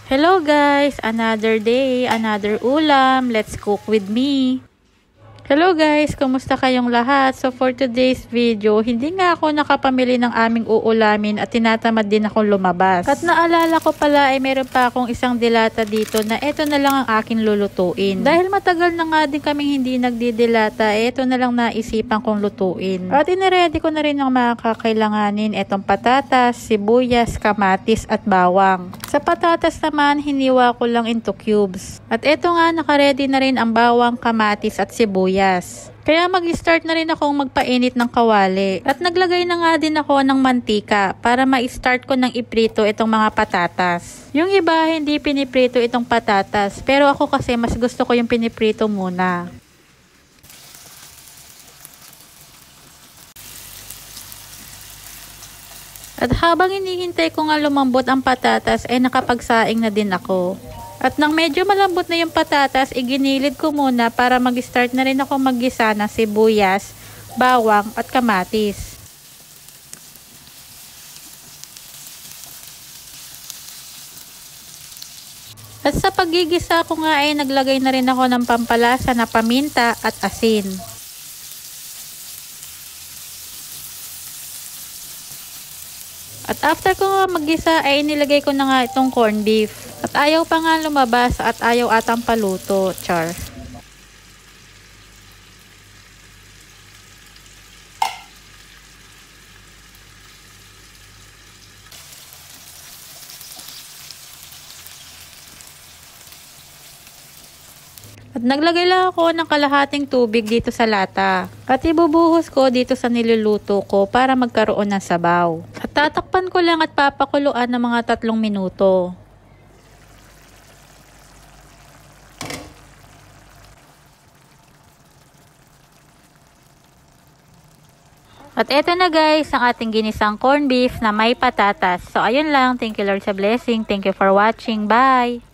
Hello guys! Another day, another ulam. Let's cook with me. Hello guys! Kumusta kayong lahat? So for today's video, hindi nga ako nakapamili ng aming uulamin at tinatamad din akong lumabas. At naalala ko pala ay meron pa akong isang dilata dito na ito na lang ang aking lulutuin. Dahil matagal na nga din kaming hindi nagdidilata, ito na lang naisipan kong lutuin. At iniready ko na rin ang mga kakailanganin, itong patatas, sibuyas, kamatis at bawang. Sa patatas naman, hiniwa ko lang into cubes. At ito nga, nakaready na rin ang bawang, kamatis at sibuyas. Kaya mag-start na rin akong magpainit ng kawali. At naglagay na nga din ako ng mantika para ma-start ko ng iprito itong mga patatas. Yung iba hindi piniprito itong patatas, pero ako kasi mas gusto ko yung piniprito muna. At habang hinihintay ko nga lumambot ang patatas ay nakapagsaing na din ako. At nang medyo malambot na yung patatas, iginilid ko muna para mag-start na rin ako maggisa ng sibuyas, bawang at kamatis. At sa paggigisa ko nga ay naglagay na rin ako ng pampalasa na paminta at asin. At after ko nga maggisa ay inilagay ko na nga itong corned beef. At ayaw pa nga lumabas at ayaw atang paluto, char. At naglagay lang ako ng kalahating tubig dito sa lata. At ibubuhos ko dito sa niluluto ko para magkaroon ng sabaw. At tatakpan ko lang at papakuluan ng mga 3 minuto. At eto na guys, ang ating ginisang corned beef na may patatas. So ayun lang, thank you Lord sa blessing. Thank you for watching. Bye!